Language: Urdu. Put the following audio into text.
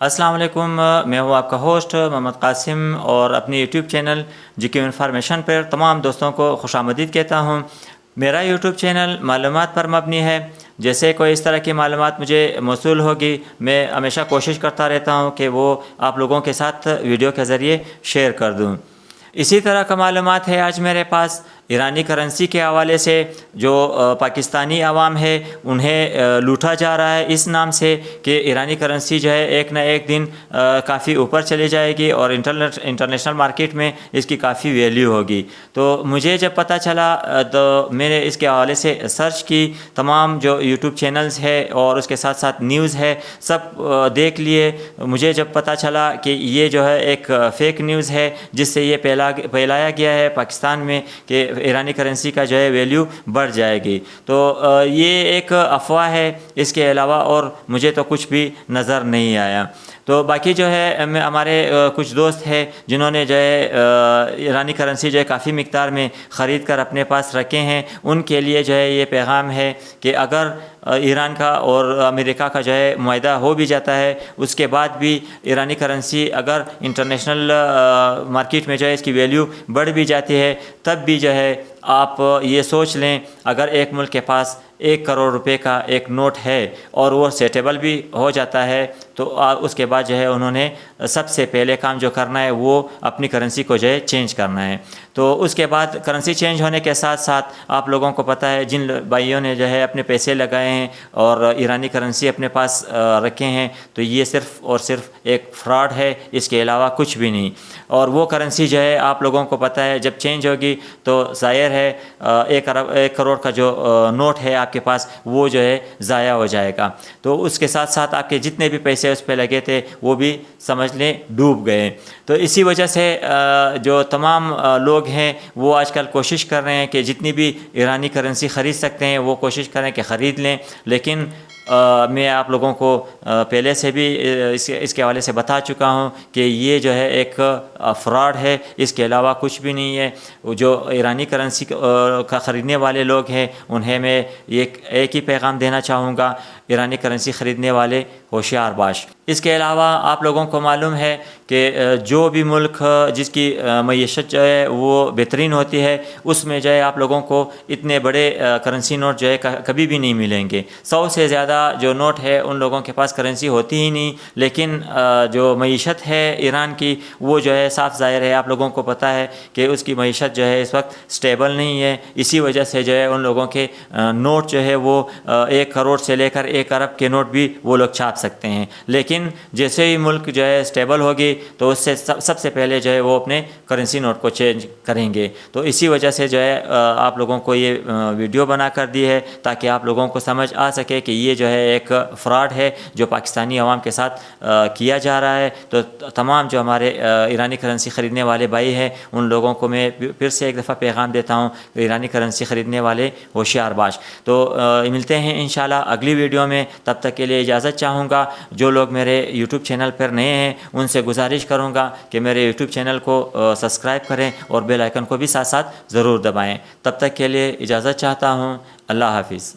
السلام علیکم، میں ہوں آپ کا ہوسٹ محمد قاسم، اور اپنی یوٹیوب چینل جی کیو انفارمیشن پر تمام دوستوں کو خوش آمدید کہتا ہوں۔ میرا یوٹیوب چینل معلومات پر مبنی ہے۔ جیسے کوئی اس طرح کی معلومات مجھے موصول ہوگی، میں ہمیشہ کوشش کرتا رہتا ہوں کہ وہ آپ لوگوں کے ساتھ ویڈیو کے ذریعے شیئر کر دوں۔ اسی طرح کا معلومات ہے آج میرے پاس ایرانی کرنسی کے حوالے سے، جو پاکستانی عوام ہے انہیں لوٹا جا رہا ہے اس نام سے کہ ایرانی کرنسی جو ہے ایک نہ ایک دن کافی اوپر چلی جائے گی اور انٹرنیشنل مارکیٹ میں اس کی کافی ویلیو ہوگی۔ تو مجھے جب پتہ چلا تو میں نے اس کے حوالے سے سرچ کی، تمام جو یوٹیوب چینلز ہے اور اس کے ساتھ ساتھ نیوز ہے سب دیکھ لیے۔ مجھے جب پتہ چلا کہ یہ جو ہے ایک فیک نیوز ہے جس سے یہ پھیلایا گیا ہے پاکستان میں کہ ایرانی کرنسی کا جو ہے ویلیو بڑھ جائے گی، تو یہ ایک افواہ ہے، اس کے علاوہ اور مجھے تو کچھ بھی نظر نہیں آیا۔ تو باقی جو ہے ہمارے کچھ دوست ہیں جنہوں نے جو ہے ایرانی کرنسی جو ہے کافی مقدار میں خرید کر اپنے پاس رکھے ہیں، ان کے لیے جو ہے یہ پیغام ہے کہ اگر ایران کا اور امریکہ کا جو ہے معاہدہ ہو بھی جاتا ہے، اس کے بعد بھی ایرانی کرنسی اگر انٹرنیشنل مارکیٹ میں جو ہے اس کی ویلیو بڑھ بھی جاتی ہے، تب بھی جو ہے آپ یہ سوچ لیں اگر ایک ملک کے پاس 1 کروڑ روپے کا ایک نوٹ ہے اور وہ سیٹیبل بھی ہو جاتا ہے، تو اس کے بعد جو ہے انہوں نے سب سے پہلے کام جو کرنا ہے وہ اپنی کرنسی کو جو ہے چینج کرنا ہے۔ تو اس کے بعد کرنسی چینج ہونے کے ساتھ ساتھ آپ لوگوں کو پتہ ہے جن بھائیوں نے جو ہے اپنے پیسے لگائے ہیں اور ایرانی کرنسی اپنے پاس رکھے ہیں، تو یہ صرف اور صرف ایک فراڈ ہے، اس کے علاوہ کچھ بھی نہیں۔ اور وہ کرنسی جو ہے آپ لوگوں کو پتہ ہے جب چینج ہوگی تو ظاہر ہے 1 کروڑ کا جو نوٹ ہے آپ کے پاس وہ جو ہے ضائع ہو جائے گا، تو اس کے ساتھ ساتھ آپ کے جتنے بھی پیسے اس پہ لگے تھے وہ بھی سمجھ لیں ڈوب گئے۔ تو اسی وجہ سے جو تمام لوگ ہیں وہ آج کل کوشش کر رہے ہیں کہ جتنی بھی ایرانی کرنسی خرید سکتے ہیں وہ کوشش کریں کہ خرید لیں، لیکن میں آپ لوگوں کو پہلے سے بھی اس کے حوالے سے بتا چکا ہوں کہ یہ جو ہے ایک فراڈ ہے، اس کے علاوہ کچھ بھی نہیں ہے۔ جو ایرانی کرنسی کا خریدنے والے لوگ ہیں انہیں میں ایک ہی پیغام دینا چاہوں گا، ایرانی کرنسی خریدنے والے ہوشیار باش۔ اس کے علاوہ آپ لوگوں کو معلوم ہے کہ جو بھی ملک جس کی معیشت جو ہے وہ بہترین ہوتی ہے، اس میں جو ہے آپ لوگوں کو اتنے بڑے کرنسی نوٹ جو ہے کبھی بھی نہیں ملیں گے۔ 100 سے زیادہ جو نوٹ ہے ان لوگوں کے پاس کرنسی ہوتی ہی نہیں، لیکن جو معیشت ہے ایران کی وہ جو ہے صاف ظاہر ہے، آپ لوگوں کو پتہ ہے کہ اس کی معیشت جو ہے اس وقت سٹیبل نہیں ہے، اسی وجہ سے جو ہے ان لوگوں کے نوٹ جو ہے وہ 1 کروڑ سے لے کر 1 ارب کے نوٹ بھی وہ لوگ چھاپ سکتے ہیں۔ لیکن جیسے ہی ملک جو ہے سٹیبل ہوگی تو اس سے سب سے پہلے جو ہے وہ اپنے کرنسی نوٹ کو چینج کریں گے۔ تو اسی وجہ سے جو ہے آپ لوگوں کو یہ ویڈیو بنا کر دی ہے تاکہ آپ لوگوں کو سمجھ آ سکے کہ یہ جو ہے ایک فراڈ ہے جو پاکستانی عوام کے ساتھ کیا جا رہا ہے۔ تو تمام جو ہمارے ایرانی کرنسی خریدنے والے بھائی ہیں ان لوگوں کو میں پھر سے ایک دفعہ پیغام دیتا ہوں کہ ایرانی کرنسی خریدنے والے ہوشیار باش۔ تو ملتے ہیں انشاءاللہ اگلی ویڈیو میں، تب تک کے لیے اجازت چاہوں گا۔ جو لوگ میرے یوٹیوب چینل پر نئے ہیں ان سے گزارش کروں گا کہ میرے یوٹیوب چینل کو سبسکرائب کریں اور بیل آئیکن کو بھی ساتھ ساتھ ضرور دبائیں۔ تب تک کے لیے اجازت چاہتا ہوں، اللہ حافظ۔